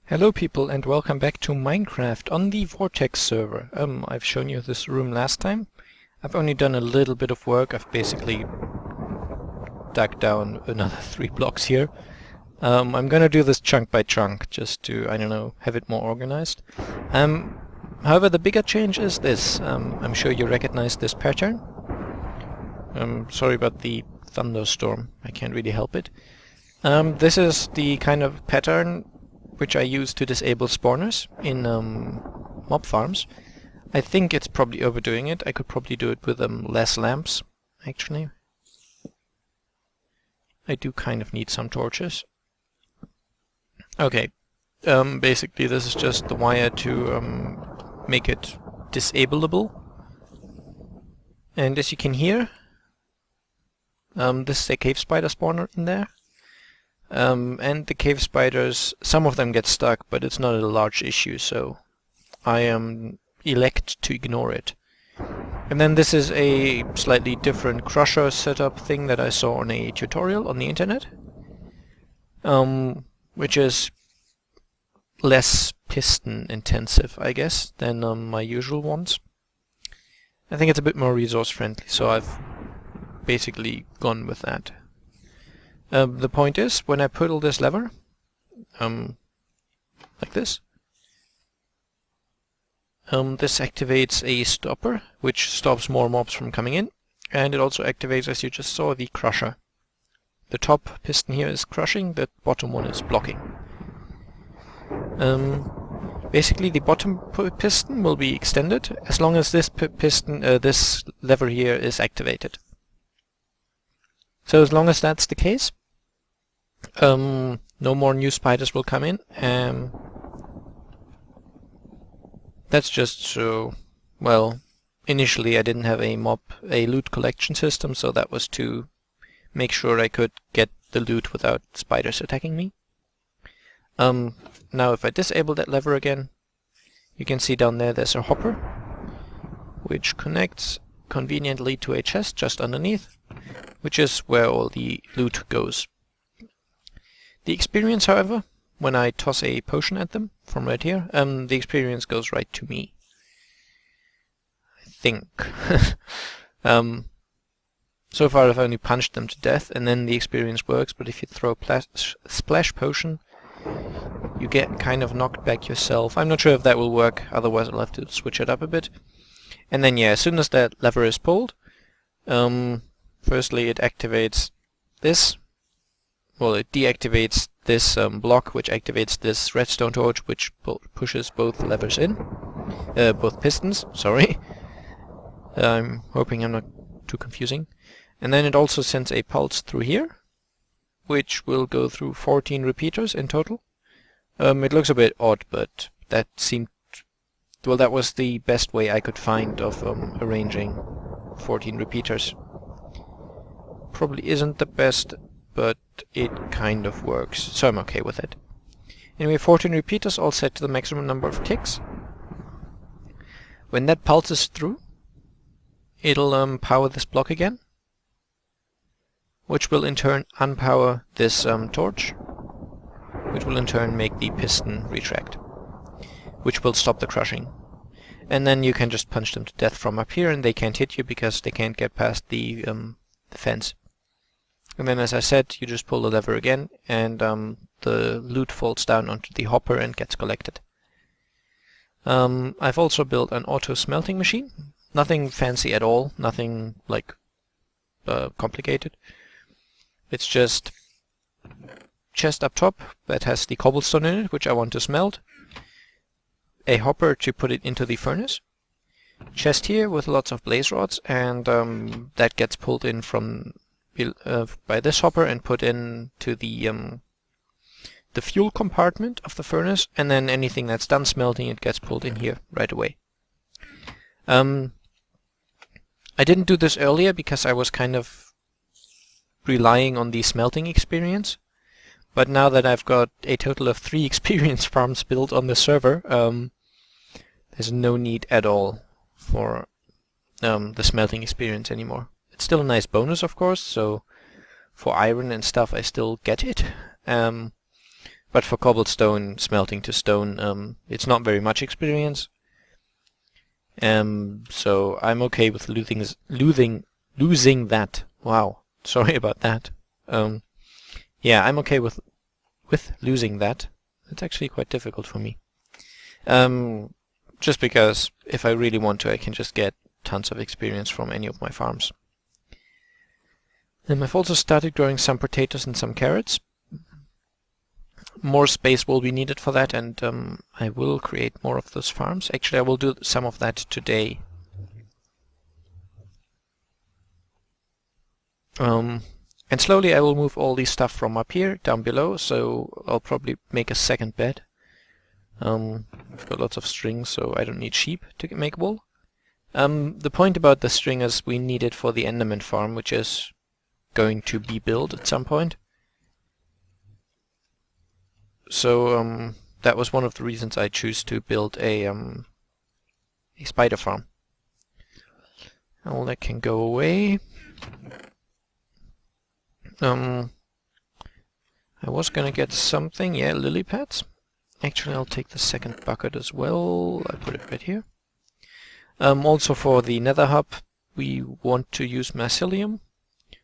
Hello people and welcome back to Minecraft on the Vortex server. I've shown you this room last time. I've only done a little bit of work. I've basically dug down another 3 blocks here. I'm gonna do this chunk by chunk just to, I don't know, have it more organized. However, the bigger change is this. I'm sure you recognize this pattern. Sorry about the thunderstorm, I can't really help it. This is the kind of pattern which I use to disable spawners in mob farms. I think it's probably overdoing it. I could probably do it with less lamps, actually. I do kind of need some torches. Okay, basically this is just the wire to make it disableable. And as you can hear, this is a cave spider spawner in there. And the cave spiders, some of them get stuck, but it's not a large issue, so I elect to ignore it. And then this is a slightly different crusher setup thing that I saw on a tutorial on the internet, which is less piston intensive, I guess, than my usual ones. I think it's a bit more resource friendly, so I've basically gone with that. The point is, when I pull this lever, like this, this activates a stopper, which stops more mobs from coming in, and it also activates, as you just saw, the crusher. The top piston here is crushing, the bottom one is blocking. Basically, the bottom piston will be extended as long as this piston, this lever here is activated. So as long as that's the case, no more new spiders will come in. That's just so, well, initially I didn't have a loot collection system, so that was to make sure I could get the loot without spiders attacking me. Now if I disable that lever again, you can see down there there's a hopper, which connects conveniently to a chest just underneath, which is where all the loot goes. The experience, however, when I toss a potion at them from right here, the experience goes right to me. I think. So far I've only punched them to death and then the experience works, but if you throw a splash potion, you get kind of knocked back yourself. I'm not sure if that will work, otherwise I'll have to switch it up a bit. And then yeah, as soon as that lever is pulled, firstly it activates this. Well, it deactivates this block, which activates this redstone torch, which pushes both levers in. Both pistons, sorry. I'm hoping I'm not too confusing. And then it also sends a pulse through here, which will go through 14 repeaters in total. It looks a bit odd, but that seemed... well, that was the best way I could find of arranging 14 repeaters. Probably isn't the best, but it kind of works, so I'm okay with it. Anyway, 14 repeaters all set to the maximum number of ticks. When that pulses through, it'll power this block again, which will in turn unpower this torch, which will in turn make the piston retract, which will stop the crushing. And then you can just punch them to death from up here and they can't hit you because they can't get past the fence. And then, as I said, you just pull the lever again, and the loot falls down onto the hopper and gets collected. I've also built an auto smelting machine. Nothing fancy at all, nothing like complicated. It's just chest up top that has the cobblestone in it, which I want to smelt. A hopper to put it into the furnace. Chest here with lots of blaze rods, and that gets pulled in from by this hopper and put into the fuel compartment of the furnace, and then anything that's done smelting, it gets pulled in here right away. I didn't do this earlier because I was kind of relying on the smelting experience, but now that I've got a total of 3 experience farms built on the server, there's no need at all for the smelting experience anymore. It's still a nice bonus, of course, so for iron and stuff I still get it. But for cobblestone smelting to stone, it's not very much experience. So I'm okay with losing that. Wow, sorry about that. Yeah, I'm okay with losing that. It's actually quite difficult for me. Just because if I really want to, I can just get tons of experience from any of my farms. I've also started growing some potatoes and some carrots. More space will be needed for that, and I will create more of those farms. Actually, I will do some of that today. And slowly I will move all these stuff from up here down below, so I'll probably make a second bed. I've got lots of string, so I don't need sheep to make wool. The point about the string is we need it for the Enderman farm, which is going to be built at some point. So that was one of the reasons I choose to build a spider farm. All that can go away. I was gonna get something, yeah, lily pads. Actually, I'll take the second bucket as well. I put it right here. Also for the nether hub, we want to use mycelium,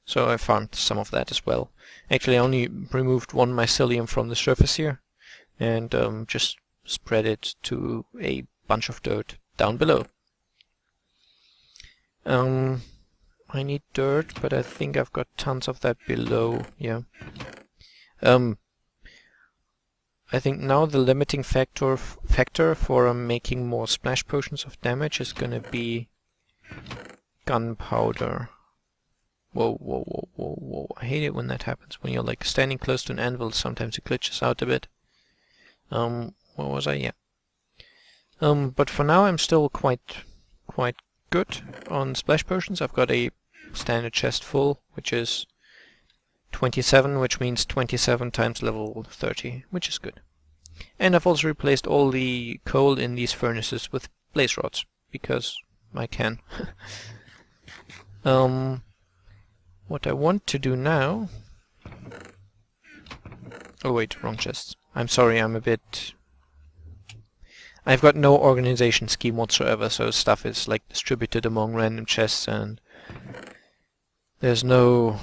so I farmed some of that as well. Actually, I only removed one mycelium from the surface here, and just spread it to a bunch of dirt down below. I need dirt, but I think I've got tons of that below, yeah. I think now the limiting factor for making more splash potions of damage is gonna be gunpowder. Whoa, whoa, whoa, whoa, whoa. I hate it when that happens. When you're like standing close to an anvil, sometimes it glitches out a bit. Where was I? Yeah. But for now I'm still quite good on splash potions. I've got a standard chest full, which is 27, which means 27 times level 30, which is good. And I've also replaced all the coal in these furnaces with blaze rods, because I can. What I want to do now... Oh wait, wrong chests. I'm sorry, I'm a bit... I've got no organization scheme whatsoever, so stuff is like distributed among random chests and there's no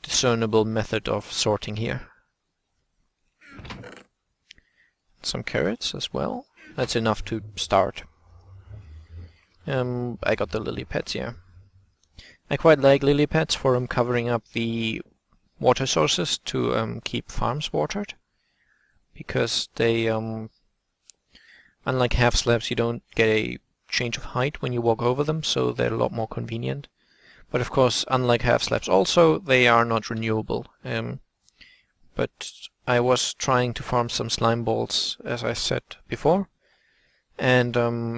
discernible method of sorting here. Some carrots as well. That's enough to start. I got the lily pads here. I quite like lily pads for covering up the water sources to keep farms watered, because they unlike half slabs, you don't get a change of height when you walk over them, so they're a lot more convenient. But of course, unlike half slabs also, they are not renewable. But I was trying to farm some slime balls, as I said before, and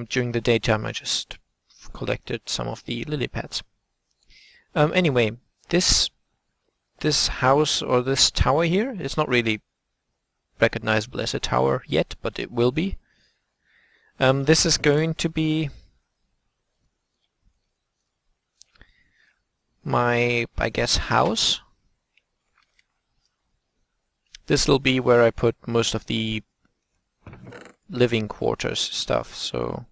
during the daytime I just collected some of the lily pads. Anyway, this house, or this tower here, it's not really recognizable as a tower yet, but it will be. This is going to be my, I guess, house. This will be where I put most of the living quarters stuff, so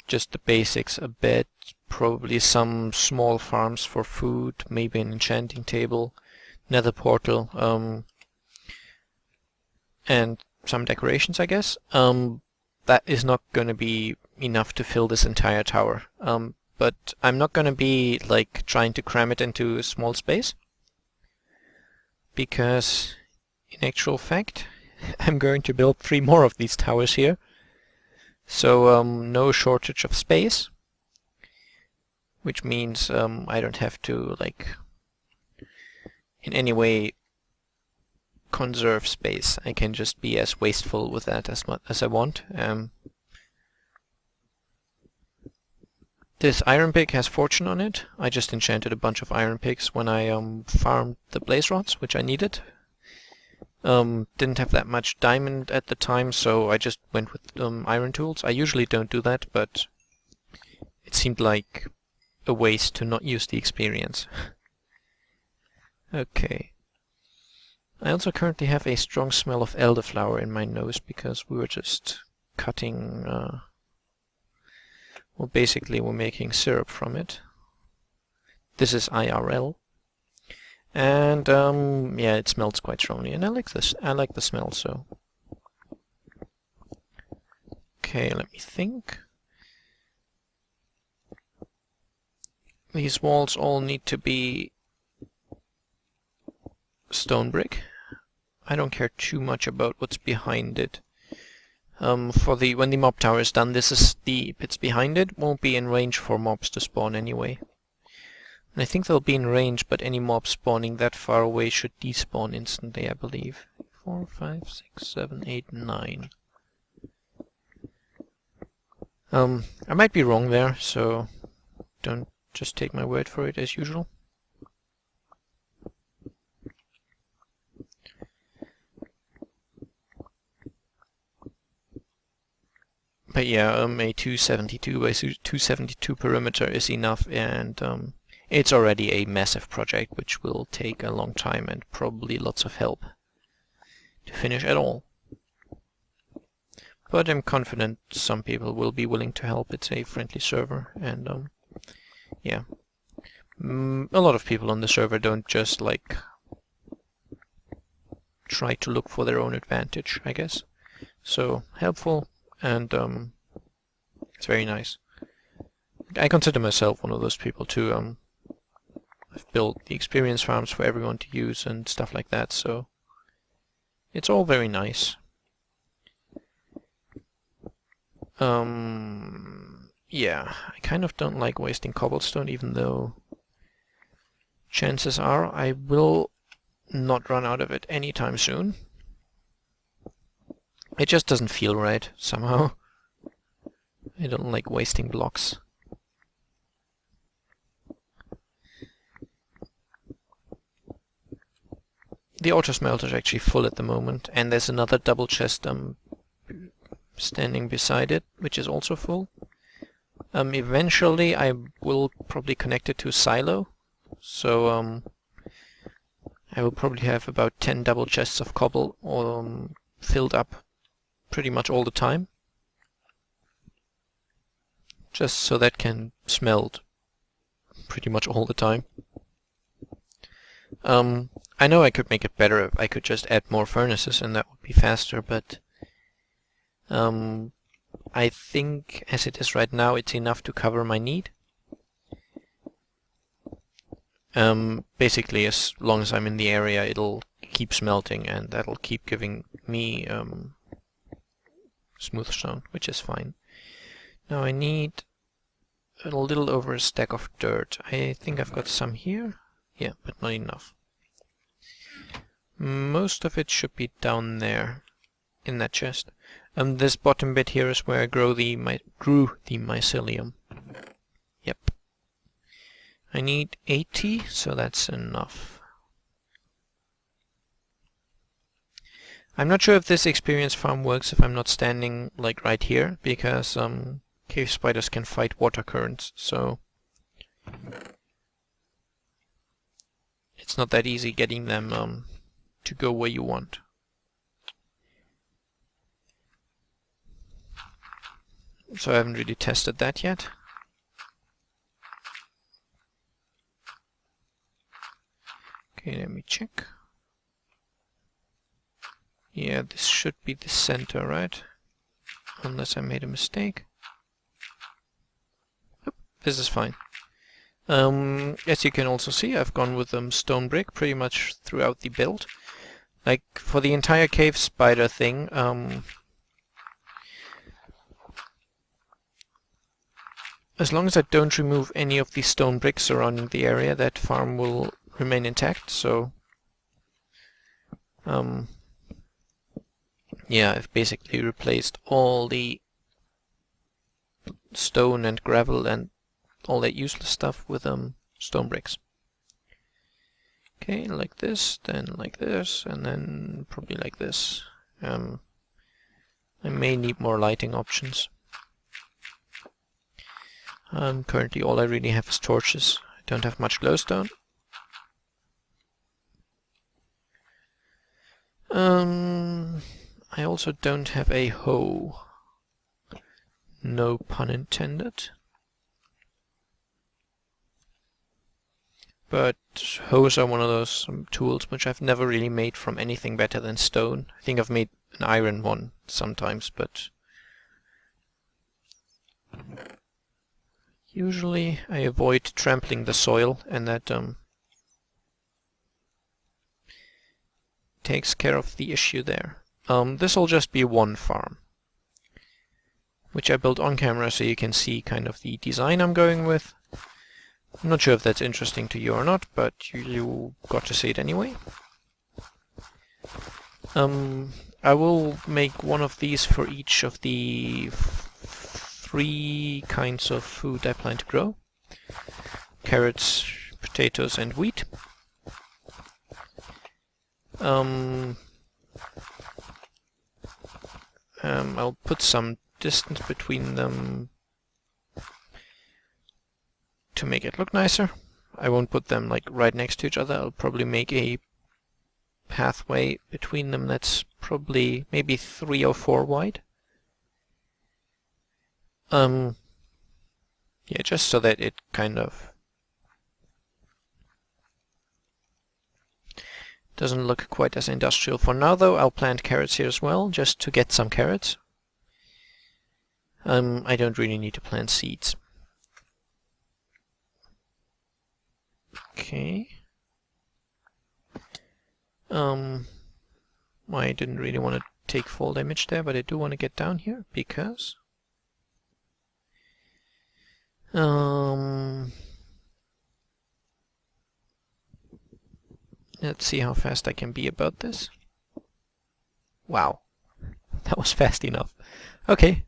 just the basics, a bed, probably some small farms for food, maybe an enchanting table, nether portal, and some decorations, I guess. That is not going to be enough to fill this entire tower. But I'm not going to be like trying to cram it into a small space, because in actual fact I'm going to build 3 more of these towers here. So no shortage of space, which means I don't have to like in any way conserve space. I can just be as wasteful with that as much as I want. This iron pick has fortune on it. I just enchanted a bunch of iron picks when I farmed the blaze rods, which I needed. Didn't have that much diamond at the time, so I just went with iron tools. I usually don't do that, but it seemed like a waste to not use the experience. Okay. I also currently have a strong smell of elderflower in my nose because we were just cutting, well, basically we're making syrup from it. This is IRL. And yeah, it smells quite strongly, and I like this. I like the smell, so. Okay, let me think. These walls all need to be stone brick. I don't care too much about what's behind it. When the mob tower is done, this is the bits behind it. Won't be in range for mobs to spawn anyway. And I think they'll be in range, but any mob spawning that far away should despawn instantly, I believe. 4, 5, 6, 7, 8, 9. I might be wrong there, so don't just take my word for it as usual. But yeah, a 272 by 272 perimeter is enough, and it's already a massive project which will take a long time and probably lots of help to finish at all. But I'm confident some people will be willing to help. It's a friendly server, and yeah. A lot of people on the server don't just like try to look for their own advantage, I guess. So helpful, and it's very nice. I consider myself one of those people too. I've built the experience farms for everyone to use and stuff like that, so it's all very nice. Yeah, I kind of don't like wasting cobblestone, even though chances are I will not run out of it anytime soon. It just doesn't feel right, somehow. I don't like wasting blocks. The auto smelter is actually full at the moment, and there's another double chest standing beside it, which is also full. Eventually I will probably connect it to a silo, so I will probably have about 10 double chests of cobble filled up pretty much all the time, just so that can smelt pretty much all the time. I know I could make it better if I could just add more furnaces, and that would be faster, but I think as it is right now, it's enough to cover my need. Basically, as long as I'm in the area, it'll keep smelting, and that'll keep giving me smooth stone, which is fine. Now I need a little over a stack of dirt. I think I've got some here. Yeah, but not enough. Most of it should be down there in that chest. This bottom bit here is where I grew the mycelium. Yep. I need 80, so that's enough. I'm not sure if this experience farm works if I'm not standing like right here, because cave spiders can fight water currents, so it's not that easy getting them to go where you want. So I haven't really tested that yet. Okay, let me check. Yeah, this should be the center, right? Unless I made a mistake. Oop, this is fine. As you can also see, I've gone with stone brick pretty much throughout the build. Like, for the entire cave spider thing, as long as I don't remove any of the stone bricks surrounding the area, that farm will remain intact, so yeah, I've basically replaced all the stone and gravel and all that useless stuff with stone bricks. Okay, like this, then like this, and then probably like this. I may need more lighting options. Currently all I really have is torches. I don't have much glowstone. I also don't have a hoe. No pun intended. But hoes are one of those tools which I've never really made from anything better than stone. I think I've made an iron one sometimes, but usually I avoid trampling the soil, and that takes care of the issue there. This will just be one farm, which I built on camera so you can see kind of the design I'm going with. I'm not sure if that's interesting to you or not, but you got to see it anyway. I will make one of these for each of the 3 kinds of food I plan to grow. Carrots, potatoes and wheat. I'll put some distance between them to make it look nicer. I won't put them like right next to each other. I'll probably make a pathway between them that's probably maybe 3 or 4 wide. Yeah, just so that it kind of doesn't look quite as industrial. For now though, I'll plant carrots here as well, just to get some carrots. I don't really need to plant seeds. Okay. I didn't really want to take fall damage there, but I do want to get down here because let's see how fast I can be about this. Wow, that was fast enough. Okay,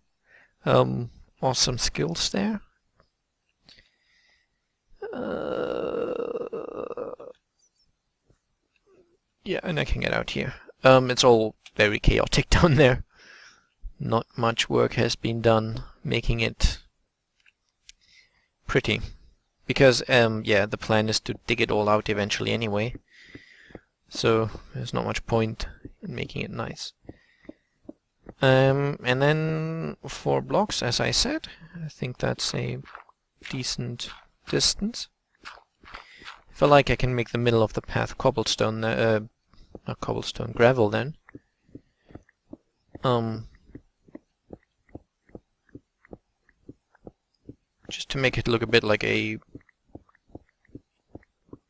awesome skills there. Yeah, and I can get out here. It's all very chaotic down there. Not much work has been done making it pretty. Because, yeah, the plan is to dig it all out eventually anyway. So, there's not much point in making it nice. And then, 4 blocks, as I said. I think that's a decent distance. I feel like I can make the middle of the path cobblestone, not cobblestone, gravel then. Just to make it look a bit like a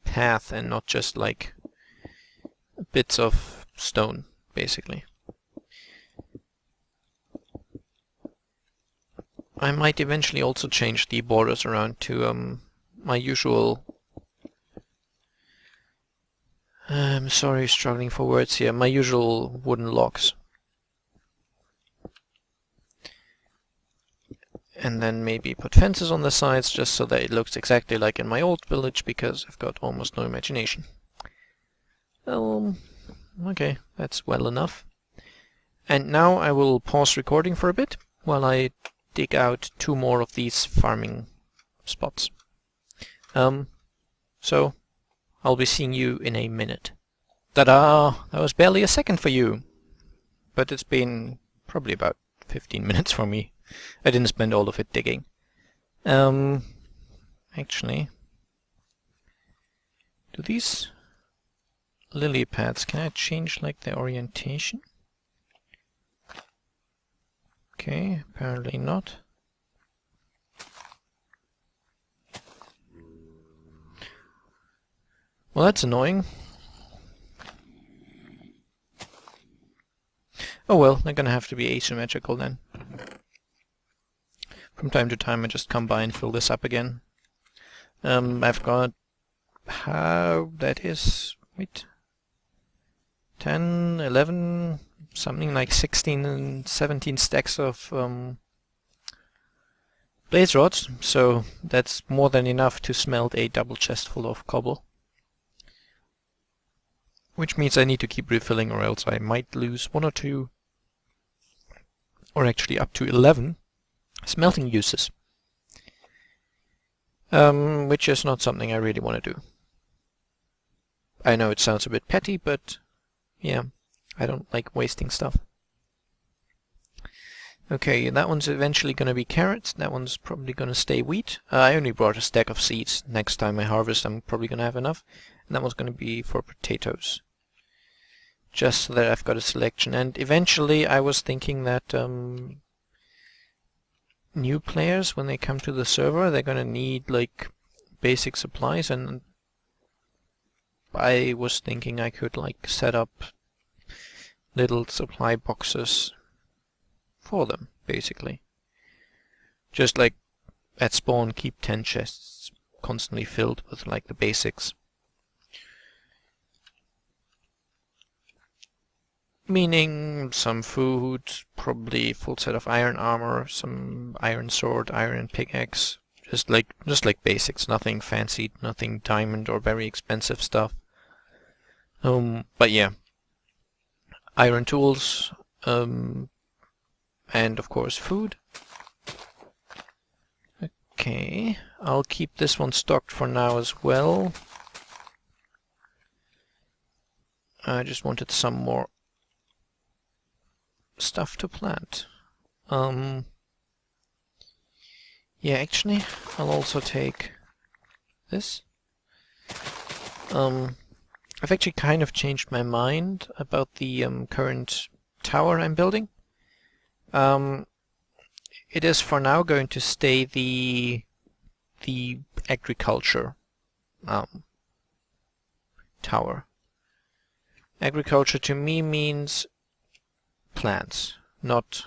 path and not just like bits of stone, basically. I might eventually also change the borders around to my usual... I'm sorry, struggling for words here. My usual wooden logs. And then maybe put fences on the sides just so that it looks exactly like in my old village, because I've got almost no imagination. Okay, that's well enough. And now I will pause recording for a bit while I dig out 2 more of these farming spots. So I'll be seeing you in a minute. Ta-da! That was barely a second for you. But it's been probably about 15 minutes for me. I didn't spend all of it digging. Actually, do these lily pads, can I change like their orientation? Okay, apparently not. Well, that's annoying. Oh well, they're gonna have to be asymmetrical then. From time to time I just come by and fill this up again. I've got... how... that is... wait... 10, 11... something like 16 and 17 stacks of blaze rods, so that's more than enough to smelt a double chest full of cobble. Which means I need to keep refilling, or else I might lose 1 or 2, or actually up to 11 smelting uses. Which is not something I really want to do. I know it sounds a bit petty, but yeah, I don't like wasting stuff. Okay, that one's eventually going to be carrots. That one's probably going to stay wheat. I only brought a stack of seeds. Next time I harvest, I'm probably going to have enough. And that one's going to be for potatoes. Just so that I've got a selection. And eventually I was thinking that new players, when they come to the server, they're going to need like basic supplies, and I was thinking I could like set up little supply boxes for them, basically. Just like at spawn, keep 10 chests constantly filled with like the basics. Meaning some food, probably full set of iron armor, some iron sword, iron pickaxe, just like basics, nothing fancy, nothing diamond or very expensive stuff. But yeah, iron tools, and of course food. Okay, I'll keep this one stocked for now as well. I just wanted some more stuff to plant. Yeah, actually, I'll also take this. I've actually kind of changed my mind about the current tower I'm building. It is for now going to stay the agriculture tower. Agriculture to me means plants, not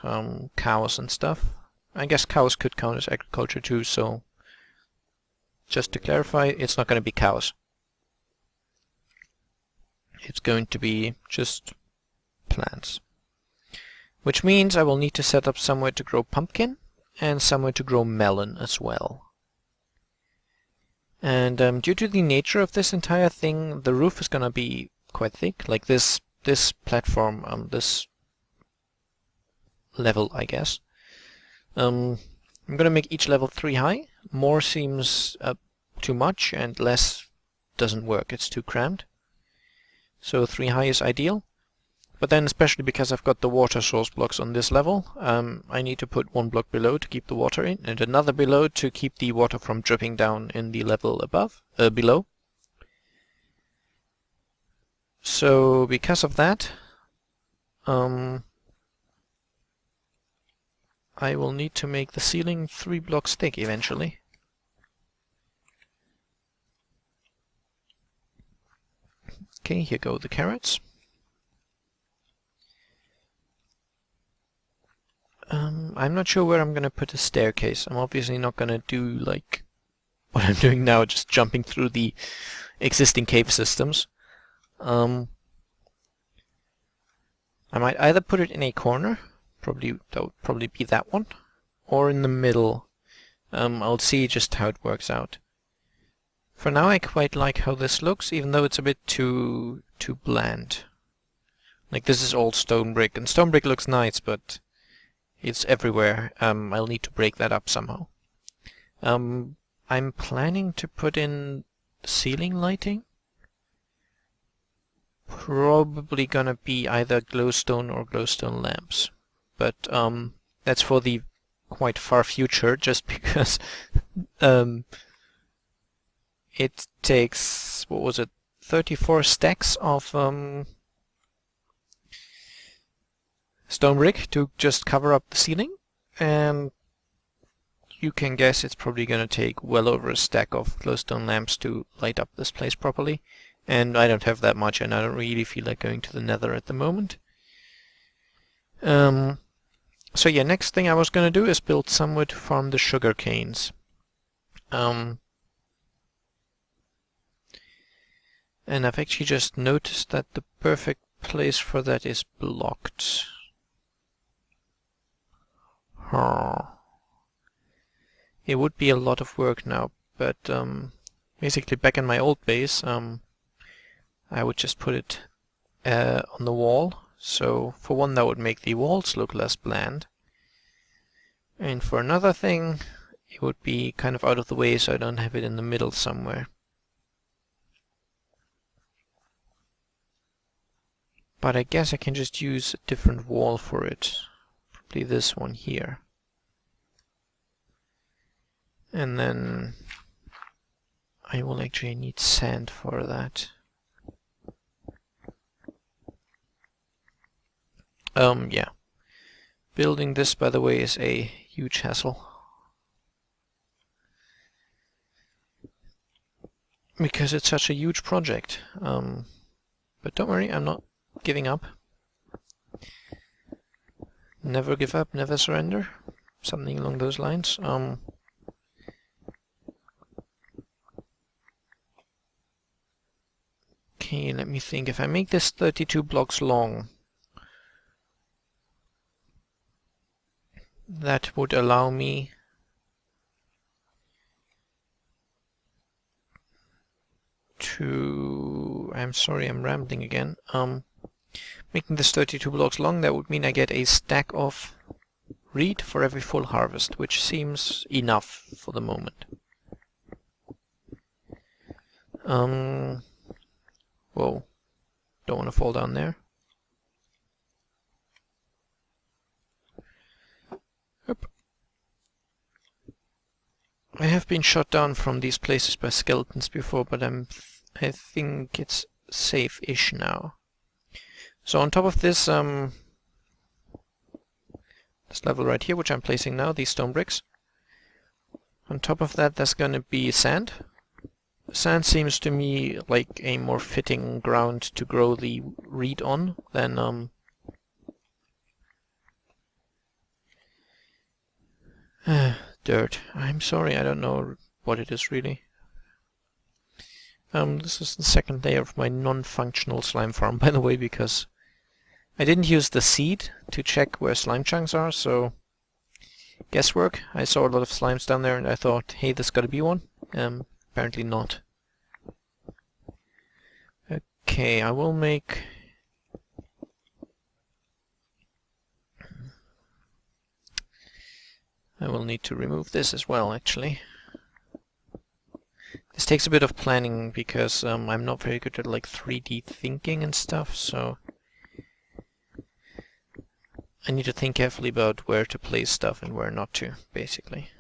cows and stuff. I guess cows could count as agriculture too, so just to clarify, it's not going to be cows. It's going to be just plants. Which means I will need to set up somewhere to grow pumpkin and somewhere to grow melon as well. And due to the nature of this entire thing, the roof is going to be quite thick, like this platform, this level, I guess. I'm going to make each level 3 high. More seems too much, and less doesn't work. It's too cramped. So 3 high is ideal. But then, especially because I've got the water source blocks on this level, I need to put 1 block below to keep the water in, and another below to keep the water from dripping down in the level above, below. So because of that, I will need to make the ceiling 3 blocks thick eventually. Okay, here go the carrots. I'm not sure where I'm gonna put a staircase. I'm obviously not gonna do like what I'm doing now, just jumping through the existing cave systems. I might either put it in a corner, that would probably be that one, or in the middle. I'll see just how it works out. For now I quite like how this looks, even though it's a bit too bland. Like this is all stone brick, and stone brick looks nice, but it's everywhere. I'll need to break that up somehow. I'm planning to put in ceiling lighting. Probably gonna be either glowstone or glowstone lamps. But that's for the quite far future, just because it takes, what was it, 34 stacks of stone brick to just cover up the ceiling, and you can guess it's probably going to take well over a stack of glowstone lamps to light up this place properly, and I don't have that much, and I don't really feel like going to the nether at the moment. So yeah, next thing I was going to do is build somewhere to farm the sugar canes. And I've actually just noticed that the perfect place for that is blocked. It would be a lot of work now, but basically back in my old base, I would just put it on the wall. So for one, that would make the walls look less bland. And for another thing, it would be kind of out of the way, so I don't have it in the middle somewhere. But I guess I can just use a different wall for it. probably this one here. And then I will actually need sand for that. Yeah. Building this, by the way, is a huge hassle. Because it's such a huge project. But don't worry, I'm not giving up. Never give up, never surrender. Something along those lines. Okay, let me think. If I make this 32 blocks long, that would allow me to... I'm sorry, I'm rambling again. Making this 32 blocks long, that would mean I get a stack of reed for every full harvest, which seems enough for the moment. Whoa, don't want to fall down there. Yep. I have been shot down from these places by skeletons before, but I think it's safe-ish now. So on top of this, this level right here, which I'm placing now, these stone bricks. On top of that, there's gonna be sand. Sand seems to me like a more fitting ground to grow the reed on than dirt. I'm sorry, I don't know what it is really. This is the second layer of my non-functional slime farm, by the way, because I didn't use the seed to check where slime chunks are, so guesswork. I saw a lot of slimes down there and I thought, hey, there's gotta be one. Apparently not. Okay, I will make... I will need to remove this as well, actually. This takes a bit of planning because I'm not very good at like 3D thinking and stuff, so I need to think carefully about where to place stuff and where not to, basically.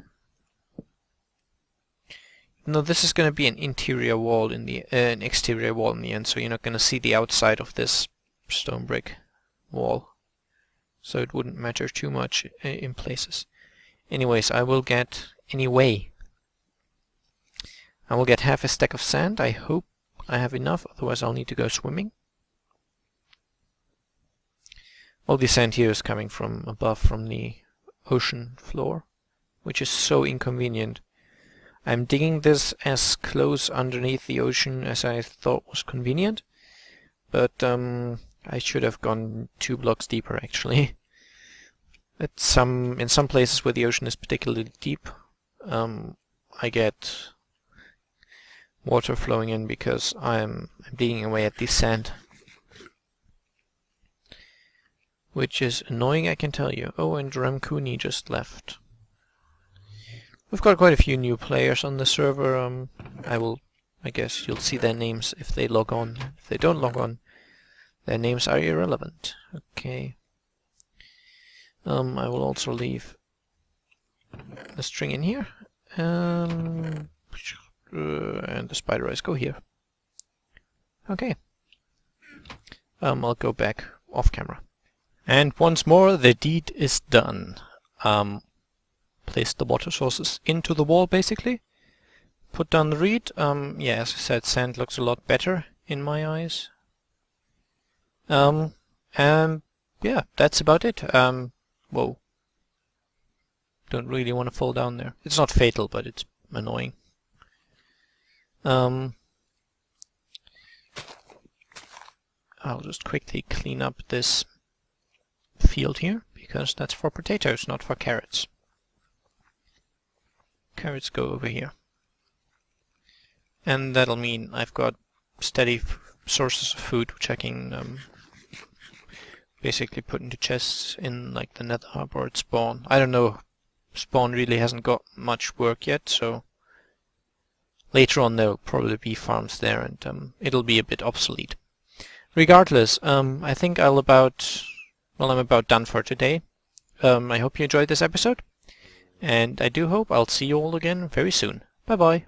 No, this is going to be an interior wall in the an exterior wall in the end, so you're not going to see the outside of this stone brick wall, so it wouldn't matter too much in places. Anyways, I will get half a stack of sand. I hope I have enough, otherwise I'll need to go swimming. All the sand here is coming from above, from the ocean floor, which is so inconvenient. I'm digging this as close underneath the ocean as I thought was convenient, but I should have gone 2 blocks deeper actually. In some places where the ocean is particularly deep, I get water flowing in because I'm digging away at the sand, which is annoying, I can tell you. Oh, and Ramcooney just left. We've got quite a few new players on the server. I guess you'll see their names if they log on. If they don't log on, their names are irrelevant. Okay. I will also leave the string in here. And the spider eyes go here. Okay. I'll go back off camera. And once more, the deed is done. Place the water sources into the wall, basically. Put down the reed. Yeah, as I said, sand looks a lot better in my eyes. And yeah, that's about it. Whoa. Don't really want to fall down there. It's not fatal, but it's annoying. I'll just quickly clean up this field here, because that's for potatoes, not for carrots. Carrots go over here. And that'll mean I've got steady sources of food, which I can basically put into chests in like the nether hub or at spawn. I don't know, spawn really hasn't got much work yet, so later on there'll probably be farms there and it'll be a bit obsolete. Regardless, I think I'm about done for today. I hope you enjoyed this episode, and I do hope I'll see you all again very soon. Bye bye.